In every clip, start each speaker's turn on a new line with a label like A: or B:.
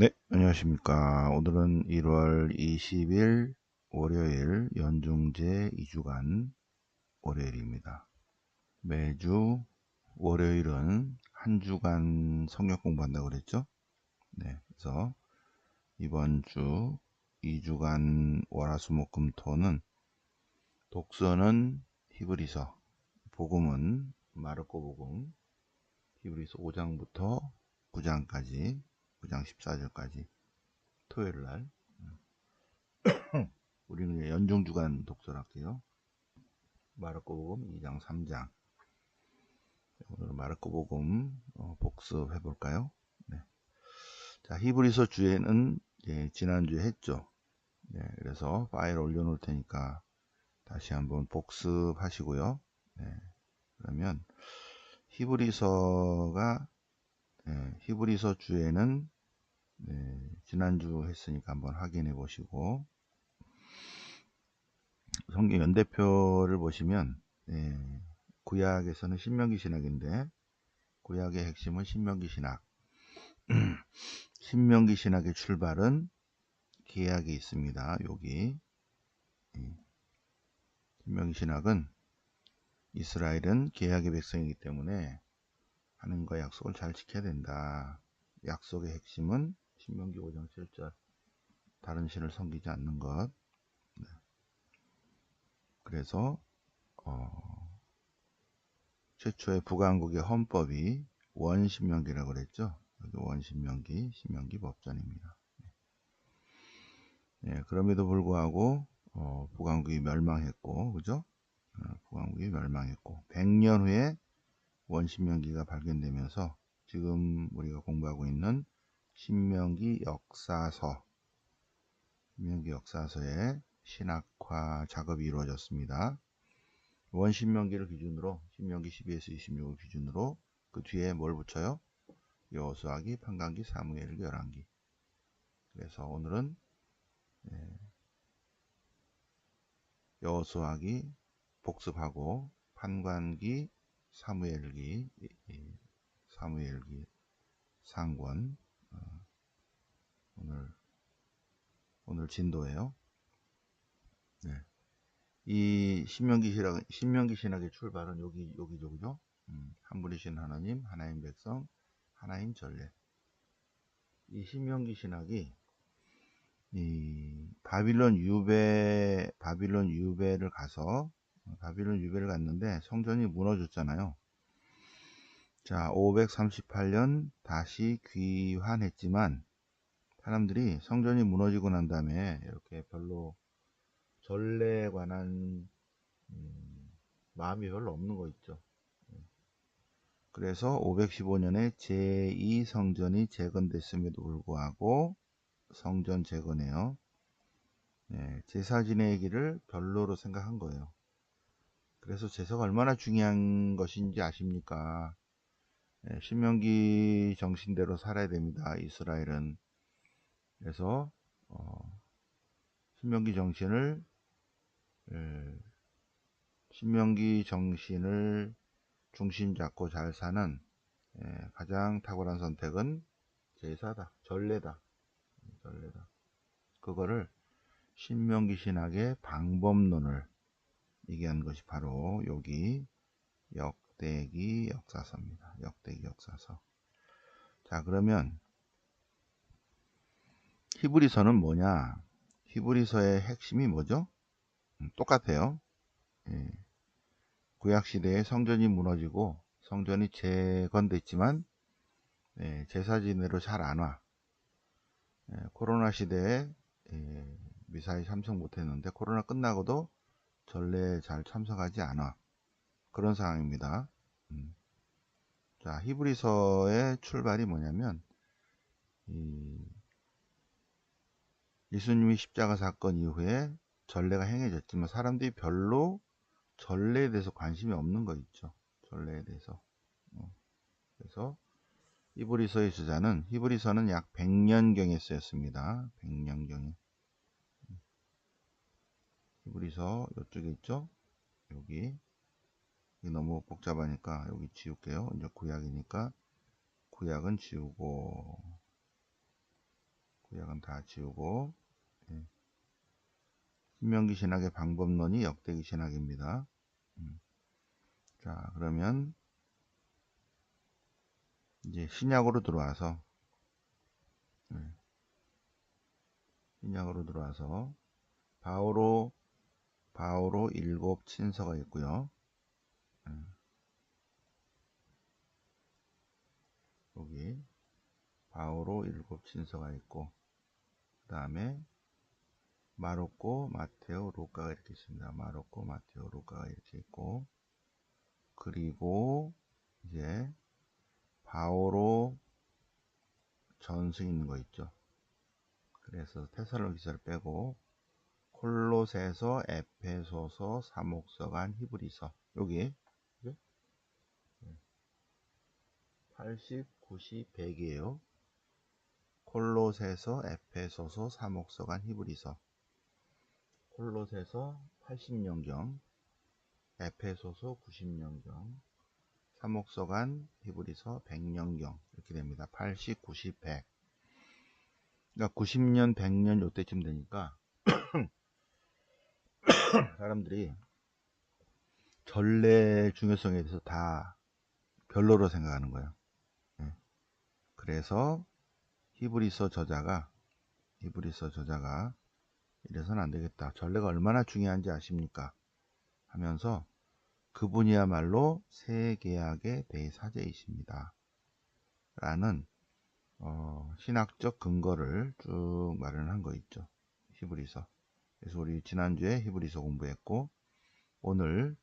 A: 네, 안녕하십니까. 오늘은 1월 20일 월요일 연중제 2주간 월요일입니다. 매주 월요일은 한 주간 성경 공부한다고 그랬죠? 네, 그래서 이번 주 2주간 월화수목금토는 독서는 히브리서, 복음은 마르코 복음, 히브리서 5장부터 9장까지, 9장 14절까지 토요일 날 우리는 연중주간 독서를 할게요. 마르코복음 2장 3장. 오늘 마르코복음 복습해 볼까요? 네. 자, 히브리서 주에는 지난주에 했죠. 네, 그래서 파일 올려놓을 테니까 다시 한번 복습하시고요. 네, 그러면 히브리서가 히브리서 주에는 지난주 했으니까 한번 확인해 보시고 성경 연대표를 보시면 구약에서는 신명기 신학인데 구약의 핵심은 신명기 신학. 신명기 신학의 출발은 계약이 있습니다. 여기 신명기 신학은 이스라엘은 계약의 백성이기 때문에 하나님과 약속을 잘 지켜야 된다. 약속의 핵심은 신명기 5장 7절 다른 신을 섬기지 않는 것. 그래서 최초의 북왕국의 헌법이 원신명기라고 그랬죠. 여기 원신명기, 신명기 법전입니다. 그럼에도 불구하고 북왕국이 멸망했고, 그죠? 북왕국이 멸망했고 100년 후에 원신명기가 발견되면서 지금 우리가 공부하고 있는 신명기 역사서의 신학화 작업이 이루어졌습니다. 원신명기를 기준으로 신명기 12에서 26을 기준으로 그 뒤에 뭘 붙여요? 여호수아기, 판관기, 사무엘기, 열왕기. 그래서 오늘은 여호수아기 복습하고 판관기, 사무엘기, 사무엘기 상권 오늘 진도예요. 네. 이 신명기 신학의 출발은 여기죠, 그죠? 한 분이신 하나님, 하나님 백성, 하나님 전례. 이 신명기 신학이 이 바빌론 유배를 갔는데 성전이 무너졌잖아요. 자, 538년 다시 귀환했지만 사람들이 성전이 무너지고 난 다음에 이렇게 별로 전례에 관한 마음이 별로 없는 거 있죠. 그래서 515년에 제2성전이 재건됐음에도 불구하고 성전 재건해요. 제사 지내기를 별로로 생각한 거예요. 그래서 제사가 얼마나 중요한 것인지 아십니까? 신명기 정신대로 살아야 됩니다. 이스라엘은. 그래서 신명기 정신을 중심 잡고 잘 사는 가장 탁월한 선택은 제사다, 전례다. 그거를 신명기 신학의 방법론을 얘기한 것이 바로 여기 역대기 역사서입니다. 역대기 역사서. 자, 그러면 히브리서는 뭐냐? 히브리서의 핵심이 뭐죠? 똑같아요. 구약시대에 성전이 무너지고 성전이 재건됐지만 제사 지내로 잘 안 와. 코로나 시대에 미사일 참석 못했는데 코로나 끝나고도 전례에 잘 참석하지 않아. 그런 상황입니다. 자, 히브리서의 출발이 뭐냐면 예수님이 십자가 사건 이후에 전례가 행해졌지만 사람들이 별로 전례에 대해서 관심이 없는 거 있죠. 전례에 대해서. 그래서 히브리서는 약 100년경에 쓰였습니다. 100년경에. 히브리서 이쪽에 있죠. 여기 너무 복잡하니까 여기 지울게요. 이제 구약이니까 구약은 지우고 구약은 다 지우고, 예. 신명기 신학의 방법론이 역대기 신학입니다. 자, 그러면 이제 신약으로 들어와서, 예. 신약으로 들어와서 바오로 일곱 친서가 있고요. 여기 바오로 일곱 친서가 있고, 그 다음에 마르코, 마테오, 루카가 이렇게 있습니다. 마르코, 마테오, 루카가 이렇게 있고, 그리고 이제 바오로 전서 있는 거 있죠. 그래서 테살로니가서를 빼고 콜로새서, 에페소서, 사목서관, 히브리서 여기 80, 90, 100이에요. 콜로새서, 에페소서, 사목서관, 히브리서. 콜로새서 80년경, 에페소서 90년경, 사목서관, 히브리서 100년경 이렇게 됩니다. 80, 90, 100. 그러니까 90년, 100년 요때쯤 되니까 사람들이 전례 중요성에 대해서 다 별로로 생각하는 거예요. 예. 그래서 히브리서 저자가 이래서는 안 되겠다. 전례가 얼마나 중요한지 아십니까? 하면서 그분이야말로 새 계약의 대사제이십니다. 라는 신학적 근거를 쭉 마련한 거 있죠. 히브리서. 그래서 우리 지난주에 히브리서 공부했고 오늘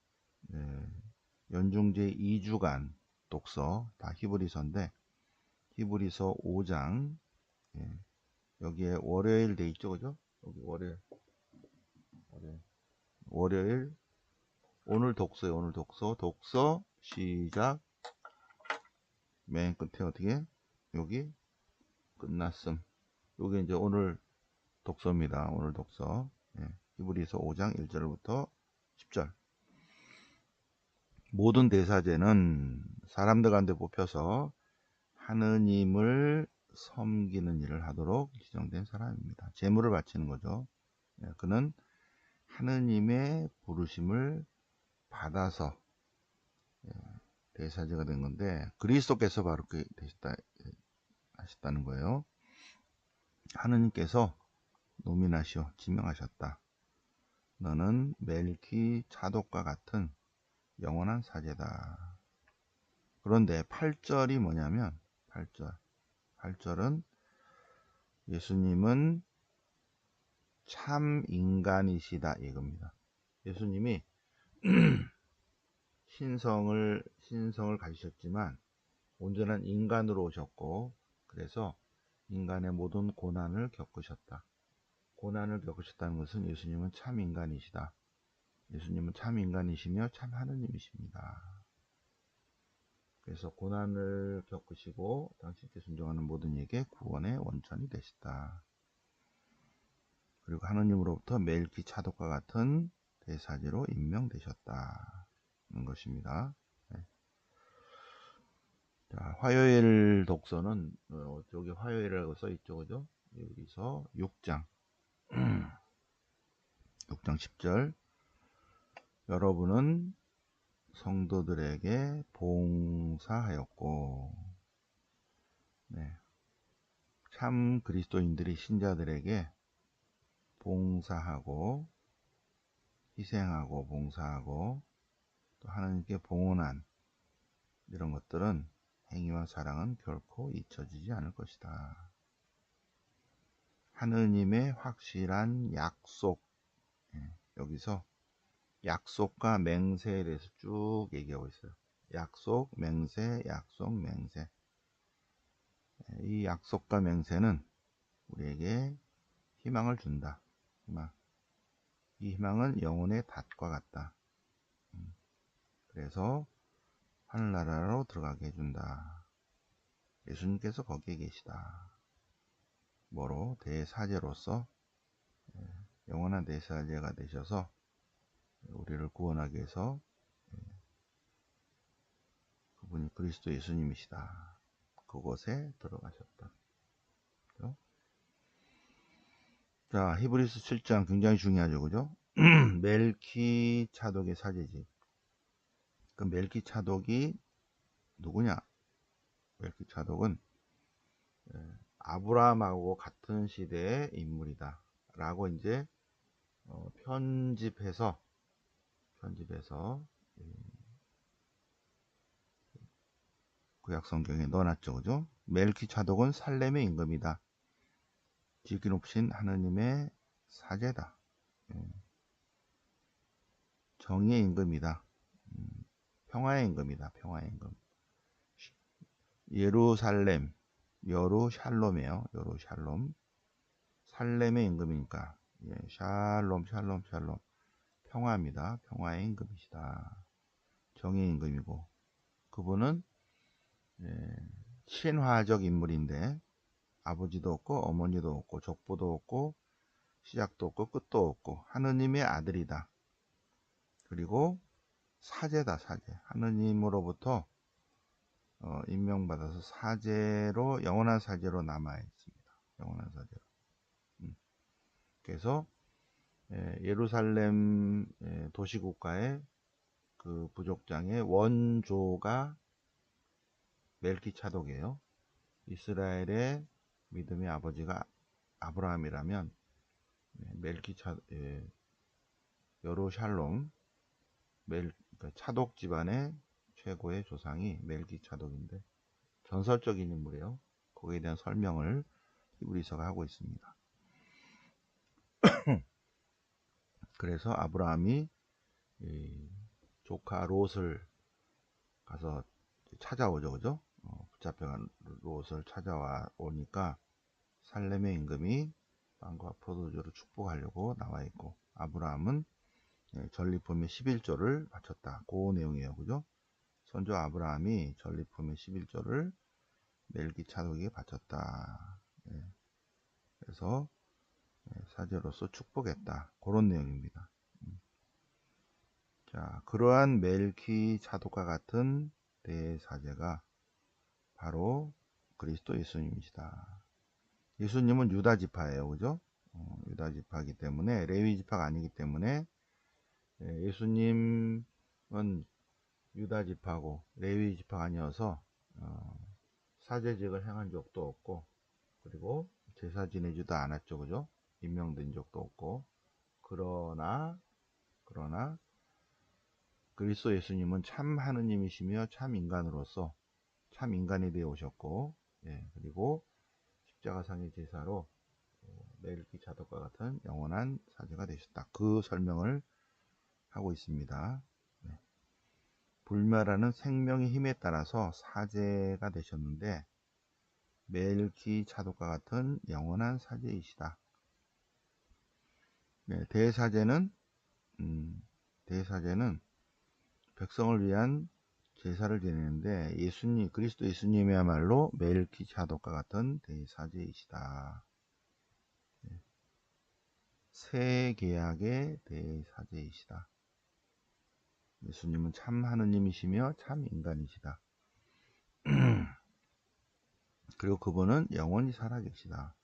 A: 연중제 2주간 독서 다 히브리서인데 히브리서 5장 여기에 월요일 돼 있죠, 그죠? 여기 월요일 오늘 독서요. 오늘 독서 시작 맨 끝에 어떻게 여기 끝났음. 여기 이제 오늘 독서입니다. 오늘 독서 히브리서 5장 1절부터 10절. 모든 대사제는 사람들 가운데 뽑혀서 하느님을 섬기는 일을 하도록 지정된 사람입니다. 제물을 바치는 거죠. 그는 하느님의 부르심을 받아서 대사제가 된 건데 그리스도께서 바로 그렇게 하셨다는 거예요. 하느님께서 노민하시오 지명하셨다. 너는 멜키 차독과 같은 영원한 사제다. 그런데 8절이 뭐냐면 8절은 예수님은 참 인간이시다 이겁니다. 예수님이 신성을 가지셨지만 온전한 인간으로 오셨고 그래서 인간의 모든 고난을 겪으셨다. 고난을 겪으셨다는 것은 예수님은 참 인간이시다. 예수님은 참 인간이시며 참 하느님이십니다. 그래서 고난을 겪으시고 당신께 순종하는 모든 이에게 구원의 원천이 되시다. 그리고 하느님으로부터 멜키 차독과 같은 대사제로 임명되셨다는 것입니다. 네. 자, 화요일 독서는 저기 화요일이라고 써 있죠, 그죠? 여기서 6장 6장 10절. 여러분은 성도들에게 봉사하였고, 네. 참 그리스도인들이 신자들에게 봉사하고 희생하고 봉사하고 또 하나님께 봉헌한 이런 것들은 행위와 사랑은 결코 잊혀지지 않을 것이다. 하느님의 확실한 약속, 여기서 약속과 맹세에 대해서 쭉 얘기하고 있어요. 약속, 맹세, 약속, 맹세. 이 약속과 맹세는 우리에게 희망을 준다. 이 희망은 영혼의 닷과 같다. 그래서 하늘나라로 들어가게 해준다. 예수님께서 거기에 계시다. 뭐로? 대사제로서 영원한 대사제가 되셔서 우리를 구원하기 위해서 그분이 그리스도 예수님이시다. 그곳에 들어가셨다. 그렇죠? 자, 히브리서 7장 굉장히 중요하죠, 그죠? 멜키 차독의 사제지. 그 멜키 차독이 누구냐? 멜키 차독은 아브라함하고 같은 시대의 인물이다 라고 이제 편집해서 구약 성경에 넣어놨죠, 그죠? 멜키 차독은 살렘의 임금이다. 지기 높으신 하느님의 사제다. 정의의 임금이다. 평화의 임금이다. 평화의 임금. 예루살렘, 여루샬롬이에요. 여루샬롬. 살렘의 임금이니까 샬롬, 샬롬, 샬롬. 평화입니다. 평화의 임금이시다. 정의의 임금이고, 그분은 신화적 인물인데 아버지도 없고 어머니도 없고 족보도 없고 시작도 없고 끝도 없고 하느님의 아들이다. 그리고 사제다. 사제. 하느님으로부터 임명받아서 사제로, 영원한 사제로 남아 있습니다. 영원한 사제로. 그래서 예루살렘 도시국가의 그 부족장의 원조가 멜키차독이에요. 이스라엘의 믿음의 아버지가 아브라함이라면 여루샬롬, 그러니까 차독 집안의 최고의 조상이 멜키차독인데 전설적인 인물이에요. 거기에 대한 설명을 히브리서가 하고 있습니다. 그래서 아브라함이 조카 롯을 가서 찾아오죠, 그죠? 붙잡혀간 롯을 찾아와 오니까 살렘의 임금이 빵과 포도주를 축복하려고 나와 있고, 아브라함은 전리품의 11조를 바쳤다. 그 내용이에요, 그죠? 선조 아브라함이 전리품의 11조를 멜기차독에게 바쳤다. 그래서 사제로서 축복했다. 그런 내용입니다. 자, 그러한 멜키차독과 같은 대사제가 바로 그리스도 예수님이시다. 예수님은 유다 지파예요, 그죠? 유다 지파이기 때문에, 레위 지파가 아니기 때문에 예수님은 유다 지파고 레위 지파가 아니어서 사제직을 행한 적도 없고, 그리고 제사 지내지도 않았죠, 그죠? 임명된 적도 없고. 그러나 그리스도 예수님은 참 하느님이시며 참 인간으로서 참 인간이 되어 오셨고, 그리고 십자가상의 제사로 멜기자독과 같은 영원한 사제가 되셨다. 그 설명을 하고 있습니다. 불멸하는 생명의 힘에 따라서 사제가 되셨는데 멜기자독과 같은 영원한 사제이시다. 대사제는 백성을 위한 제사를 지내는데 그리스도 예수님이야말로 멜기자독과 같은 대사제이시다. 새 계약의 대사제이시다. 예수님은 참 하느님이시며 참 인간이시다. 그리고 그분은 영원히 살아계시다.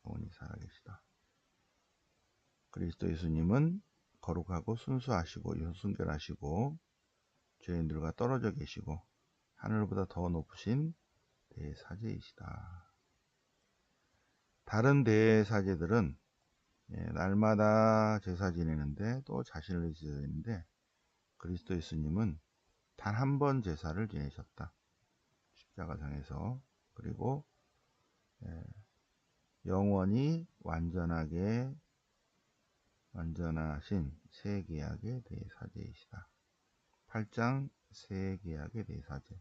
A: 영원히 살아계시다. 그리스도 예수님은 거룩하고 순수하시고 윤순결하시고 죄인들과 떨어져 계시고 하늘보다 더 높으신 대사제이시다. 다른 대사제들은 날마다 제사 지내는데 또 자신을 지내는데 그리스도 예수님은 단 한 번 제사를 지내셨다. 십자가상에서. 그리고 영원히 완전하신 새 계약의 대사제이시다. 8장 새 계약의 대사제.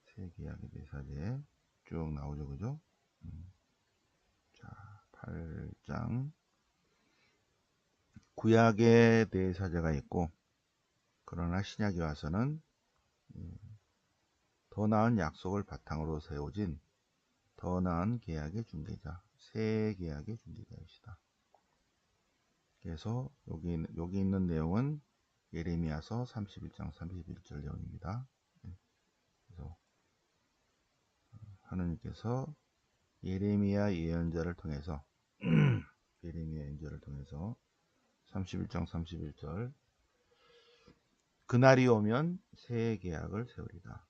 A: 새 계약의 대사제 쭉 나오죠, 그죠? 자, 8장 구약의 대사제가 있고, 그러나 신약에 와서는 더 나은 약속을 바탕으로 세워진 더 나은 계약의 중개자, 새 계약의 중개자이시다. 그래서 여기 있는 내용은 예레미야서 31장 31절 내용입니다. 그래서 하느님께서 예레미야 예언자를 통해서 예레미야 예언자를 통해서 31장 31절 그날이 오면 새 계약을 세우리라.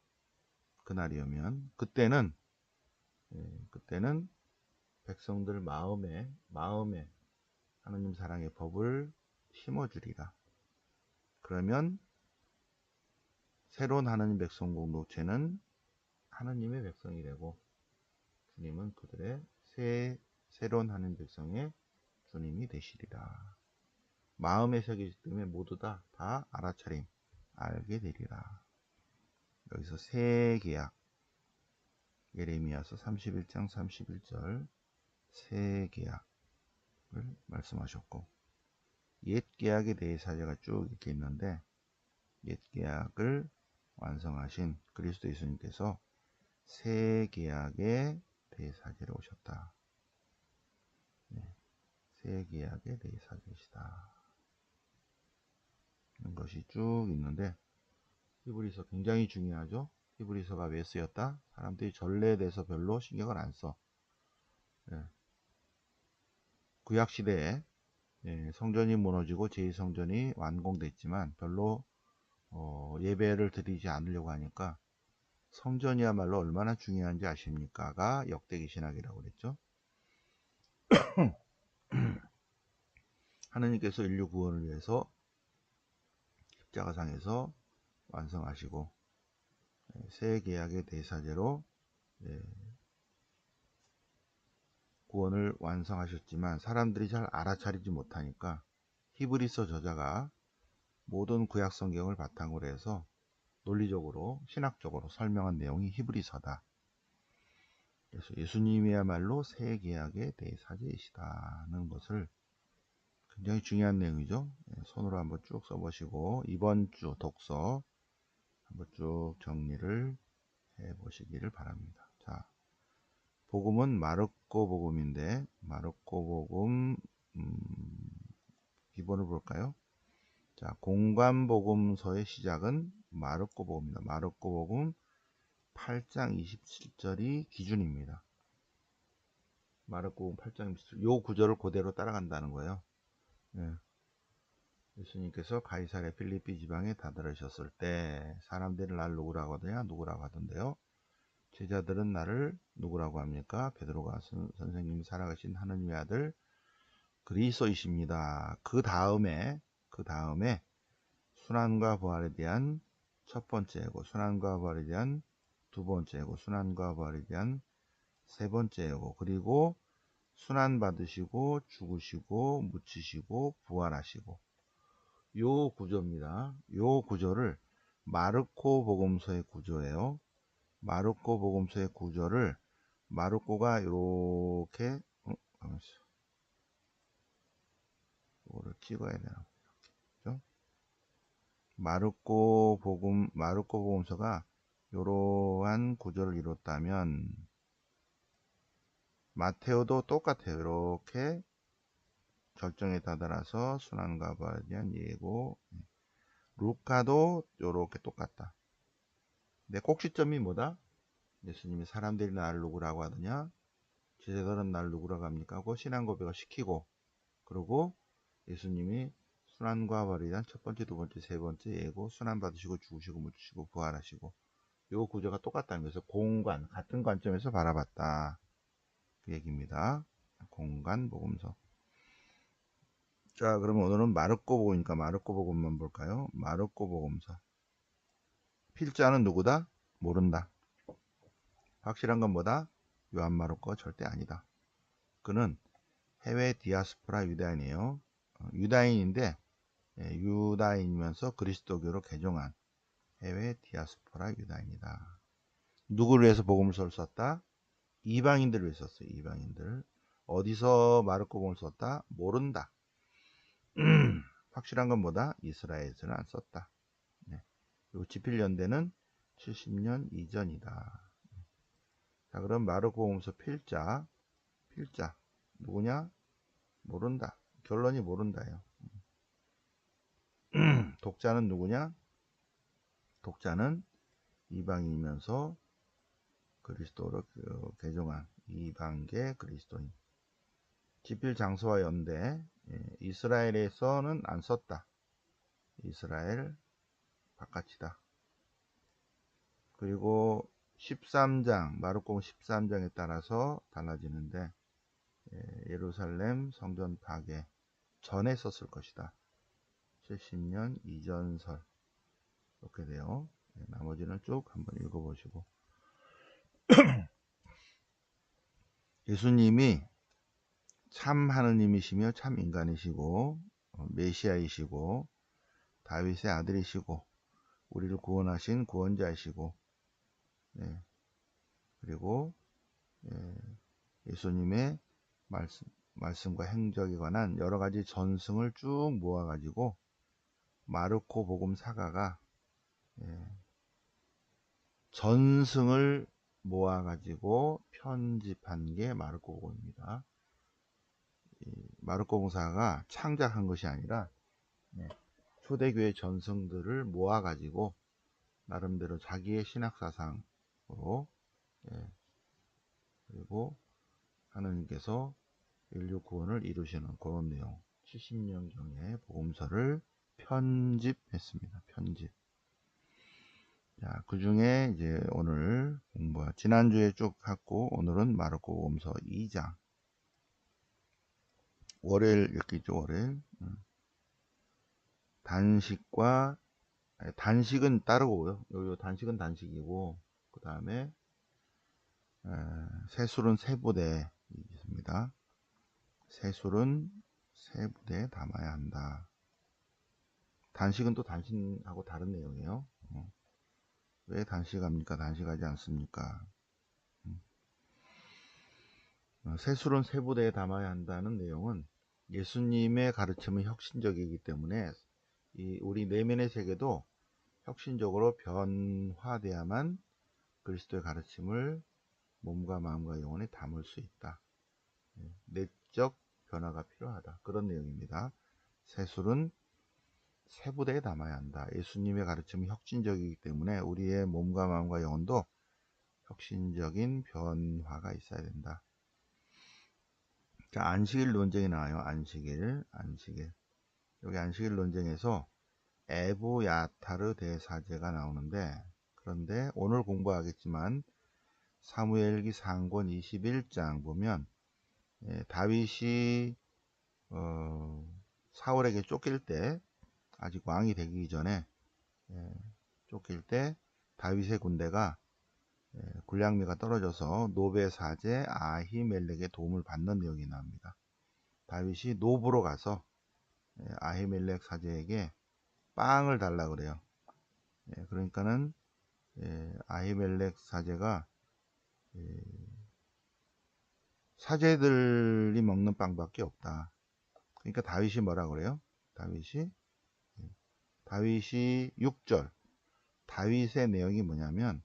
A: 그날이 오면 그때는 그때는 백성들 마음에 하느님 사랑의 법을 심어주리라. 그러면 새로운 하느님 백성 공동체는 하느님의 백성이 되고 주님은 그들의 새로운 하느님 백성의 주님이 되시리라. 마음에 새기기 때문에 모두 다 알아차림 알게 되리라. 여기서 새 계약 예레미야서 31장 31절 새 계약을 말씀하셨고 옛 계약에 대해서 사제가 쭉 이렇게 있는데 옛 계약을 완성하신 그리스도 예수님께서 새 계약의 대사제로 오셨다. 네, 새 계약의 대사제시다. 이런 것이 쭉 있는데 히브리서 굉장히 중요하죠. 히브리서가 왜 쓰였다? 사람들이 전례에 대해서 별로 신경을 안 써. 네. 구약 시대에 성전이 무너지고 제2성전이 완공됐지만 별로 예배를 드리지 않으려고 하니까 성전이야말로 얼마나 중요한지 아십니까?가 역대기 신학이라고 그랬죠. 하느님께서 인류 구원을 위해서 십자가상에서 완성하시고 새 계약의 대사제로 구원을 완성하셨지만 사람들이 잘 알아차리지 못하니까 히브리서 저자가 모든 구약 성경을 바탕으로 해서 논리적으로 신학적으로 설명한 내용이 히브리서다. 그래서 예수님이야말로 새 계약의 대사제이시다는 것을 굉장히 중요한 내용이죠. 손으로 한번 쭉 써보시고 이번 주 독서 한번 쭉 정리를 해보시기를 바랍니다. 자, 복음은 마르코 복음인데 마르코 복음 기본을 볼까요? 자, 공관 복음서의 시작은 마르코 복음입니다. 마르코 복음 8장 27절이 기준입니다. 마르코 복음 8장 27절 요 구절을 그대로 따라간다는 거예요. 네. 예수님께서 가이사랴 필리피 지방에 다다르셨을 때 사람들이 날 누구라고 하더냐? 누구라고 하던데요. 제자들은 나를 누구라고 합니까? 베드로가 선생님이 살아가신 하느님의 아들 그리스도이십니다. 그 다음에 순환과 부활에 대한 첫 번째고 순환과 부활에 대한 두 번째고 순환과 부활에 대한 세 번째고 그리고 순환 받으시고 죽으시고 묻히시고 부활하시고 요 구조입니다. 요 구조를 마르코 복음서의 구조예요. 마르코 복음서의 구조를 마르코가 이렇게 이거를 찍어야 되나? 그렇죠? 마르코 복음서가 이러한 구조를 이뤘다면 마테오도 똑같아요. 이렇게 절정에 다다라서 순환과 부활에 대한 예고. 루카도 이렇게 똑같다. 근데 꼭지점이 뭐다? 예수님이 사람들이 나를 누구라고 하더냐? 제자들은 나를 누구라고 합니까? 하고 신앙 고백을 시키고 그리고 예수님이 순환과 부활에 대한 첫 번째, 두 번째, 세 번째 예고 순환 받으시고 죽으시고 묻히시고 부활하시고 요 구조가 똑같다는 것을 공간 같은 관점에서 바라봤다. 그 얘기입니다. 공간 복음서. 자, 그러면 오늘은 마르코 복음이니까 마르코 복음만 볼까요? 마르코 복음서. 필자는 누구다? 모른다. 확실한 건 뭐다? 요한 마르코가 절대 아니다. 그는 해외 디아스포라 유다인이에요. 유다인인데 유다인이면서 그리스도교로 개종한 해외 디아스포라 유다인이다. 누구를 위해서 복음서를 썼다? 이방인들을 위해서 썼어요. 이방인들. 어디서 마르코 복음을 썼다? 모른다. 확실한 건 뭐다? 이스라엘에서는 안 썼다. 네. 그리고 지필연대는 70년 이전이다. 자, 그럼 마르코 복음서 필자 누구냐? 모른다. 결론이 모른다예요. 독자는 누구냐? 독자는 이방인이면서 그리스도로 개종한 이방계 그리스도인. 집필 장소와 연대. 이스라엘에서는 안 썼다. 이스라엘 바깥이다. 그리고 13장 마르코복음 13장에 따라서 달라지는데 예루살렘 성전 파괴 전에 썼을 것이다. 70년 이전설 이렇게 돼요. 나머지는 쭉 한번 읽어보시고 예수님이 참 하느님이시며 참 인간이시고 메시아이시고 다윗의 아들이시고 우리를 구원하신 구원자이시고 그리고 예수님의 말씀과 행적에 관한 여러가지 전승을 쭉 모아가지고 마르코 복음 사가가 전승을 모아가지고 편집한 게 마르코 복음입니다. 마르코 복음사가 창작한 것이 아니라 초대교회 전승들을 모아가지고 나름대로 자기의 신학사상으로 그리고 하느님께서 인류 구원을 이루시는 그런 내용 70년경의 복음서를 편집했습니다. 편집. 자, 그 중에 이제 오늘 지난주에 쭉 했고 오늘은 마르코 복음서 2장. 월요일 읽기죠, 월요일. 단식은 따르고요. 요 단식은 단식이고 그 다음에 세술은 세부대에 있습니다. 세술은 세부대에 담아야 한다. 단식은 또 단식하고 다른 내용이에요. 왜 단식합니까? 단식하지 않습니까? 세술은 세부대에 담아야 한다는 내용은 예수님의 가르침은 혁신적이기 때문에 우리 내면의 세계도 혁신적으로 변화돼야만 그리스도의 가르침을 몸과 마음과 영혼에 담을 수 있다. 내적 변화가 필요하다. 그런 내용입니다. 세술은 세부대에 담아야 한다. 예수님의 가르침이 혁신적이기 때문에 우리의 몸과 마음과 영혼도 혁신적인 변화가 있어야 된다. 자, 안식일 논쟁이 나와요. 안식일. 여기 안식일 논쟁에서 에브야타르 대사제가 나오는데 그런데 오늘 공부하겠지만 사무엘기 상권 21장 보면 다윗이 사울에게 쫓길 때 아직 왕이 되기 전에 쫓길 때 다윗의 군대가 군량미가 떨어져서 노베 사제 아히멜렉의 도움을 받는 내용이 나옵니다. 다윗이 노브로 가서 아히멜렉 사제에게 빵을 달라 그래요. 그러니까는 아히멜렉 사제가 사제들이 먹는 빵밖에 없다. 그러니까 다윗이 뭐라 그래요? 다윗이 6절 다윗의 내용이 뭐냐면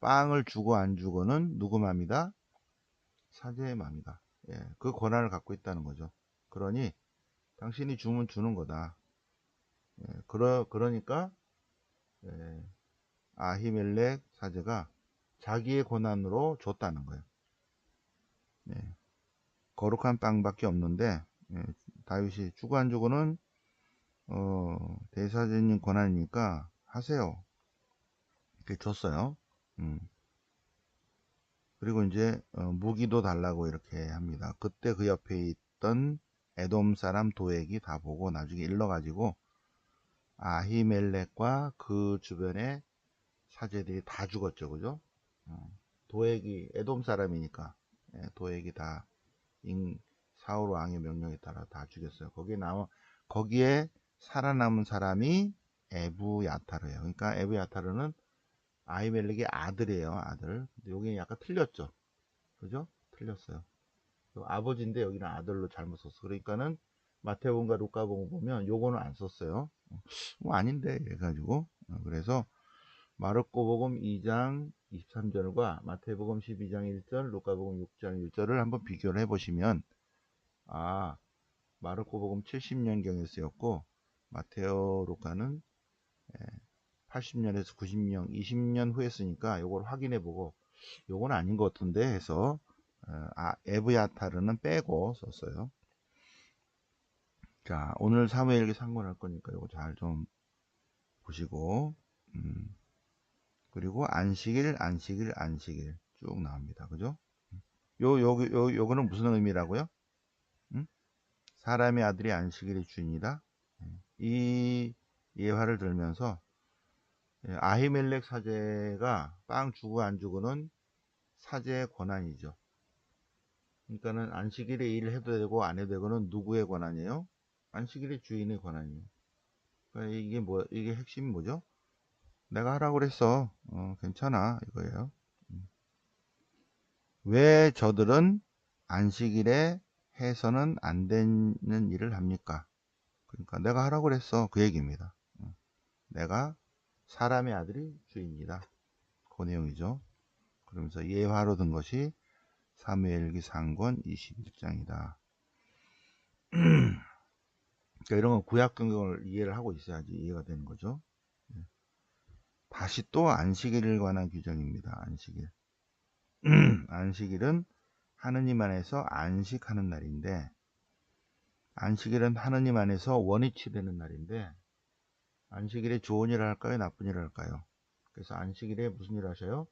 A: 빵을 주고 안 주고는 누구 맘이다? 사제의 맘이다. 그 권한을 갖고 있다는 거죠. 그러니 당신이 주면 주는 거다. 그러니까 아히멜렉 사제가 자기의 권한으로 줬다는 거예요. 거룩한 빵밖에 없는데 다윗이 주고 안 주고는 대사제님 권한이니까 하세요. 이렇게 줬어요. 그리고 이제 무기도 달라고 이렇게 합니다. 그때 그 옆에 있던 에돔 사람 도액이 다 보고 나중에 일러가지고 아히멜렉과 그 주변의 사제들이 다 죽었죠. 그죠? 도액이 에돔 사람이니까 도액이 다 사울 왕의 명령에 따라 다 죽였어요. 거기에 살아남은 사람이 에브야타르예요. 그러니까 에브야타르는 아히멜렉의 아들이에요. 아들. 근데 여기는 약간 틀렸죠. 그죠? 틀렸어요. 아버지인데 여기는 아들로 잘못 썼어. 그러니까는 마태복음과 루카복음 보면 요거는 안 썼어요. 뭐 아닌데 해가지고 그래서 마르코복음 2장 23절과 마태복음 12장 1절, 루카복음 6장 1절을 한번 비교를 해보시면 마르코복음 70년경에 쓰였고 마테오, 루카는 80년에서 90년, 20년 후에 쓰니까 이걸 확인해보고 요건 아닌 것 같은데 해서 에브야타르는 빼고 썼어요. 자, 오늘 사무엘기 상관할 거니까 요거 잘 좀 보시고, 그리고 안식일 쭉 나옵니다. 그죠? 요거는 무슨 의미라고요? 사람의 아들이 안식일의 주인이다. 이 예화를 들면서 아히멜렉 사제가 빵 주고 안 주고는 사제의 권한이죠. 그러니까는 안식일에 일을 해도 되고 안 해도 되고는 누구의 권한이에요? 안식일의 주인의 권한이에요. 그러니까 이게 핵심이 뭐죠? 내가 하라고 그랬어. 괜찮아. 이거예요. 왜 저들은 안식일에 해서는 안 되는 일을 합니까? 그러니까 내가 하라고 그랬어. 그 얘기입니다. 내가 사람의 아들이 주인이다. 그 내용이죠. 그러면서 예화로 든 것이 사무엘기 상권 21장이다. 그러니까 이런 건 구약 성경을 이해를 하고 있어야지 이해가 되는 거죠. 다시 또 안식일에 관한 규정입니다. 안식일. 안식일은 하느님 안에서 안식하는 날인데, 안식일은 하느님 안에서 원위치 되는 날인데, 안식일에 좋은 일을 할까요? 나쁜 일을 할까요? 그래서 안식일에 무슨 일을 하셔요?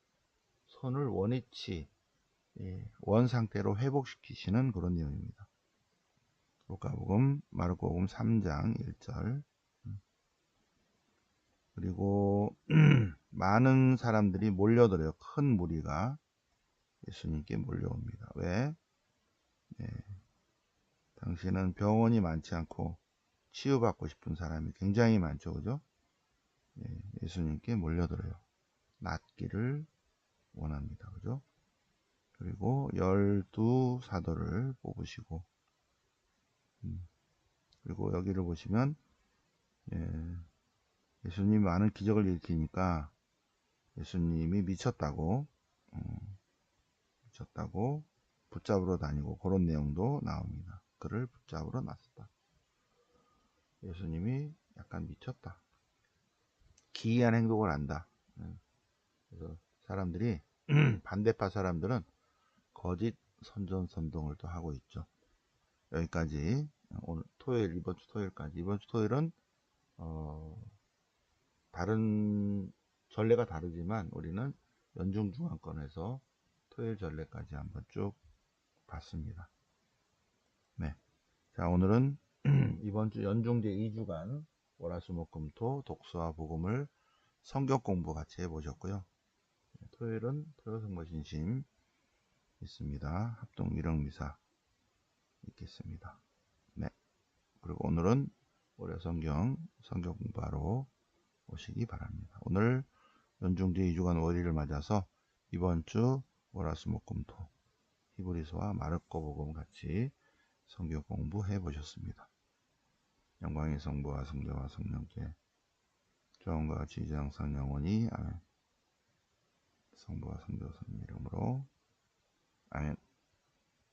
A: 손을 원위치, 원 상태로 회복시키시는 그런 내용입니다. 루카복음, 마르코복음 3장 1절. 그리고 많은 사람들이 몰려들어요. 큰 무리가 예수님께 몰려옵니다. 왜? 당시에는 병원이 많지 않고 치유받고 싶은 사람이 굉장히 많죠. 그죠? 예수님께 몰려들어요. 낫기를 원합니다. 그죠? 그리고 12사도를 뽑으시고, 그리고 여기를 보시면 예수님이 많은 기적을 일으키니까 예수님이 미쳤다고 붙잡으러 다니고 그런 내용도 나옵니다. 그를 붙잡으러 나섰다. 예수님이 약간 미쳤다. 기이한 행동을 한다. 그래서 사람들이 반대파 사람들은 거짓 선전선동을 또 하고 있죠. 여기까지 오늘 토요일 이번 주 토요일까지. 이번 주 토요일은 다른 전례가 다르지만 우리는 연중중앙권에서 토요일 전례까지 한번 쭉 봤습니다. 네. 자, 오늘은 이번 주 연중제 2주간 월화수목금토 독서와 복음을 성경 공부 같이 해보셨고요. 토요일은 토요성모신심 있습니다. 합동 위령미사 있겠습니다. 네. 그리고 오늘은 월요 성경 공부하러 오시기 바랍니다. 오늘 연중제 2주간 월요일을 맞아서 이번 주 월화수목금토 히브리서와 마르코 복음 같이 성경 공부해 보셨습니다. 영광의 성부와 성자와 성령께 조언과 같이 이제 항상 영원히 아멘. 성부와 성자 성령 이름으로 아멘.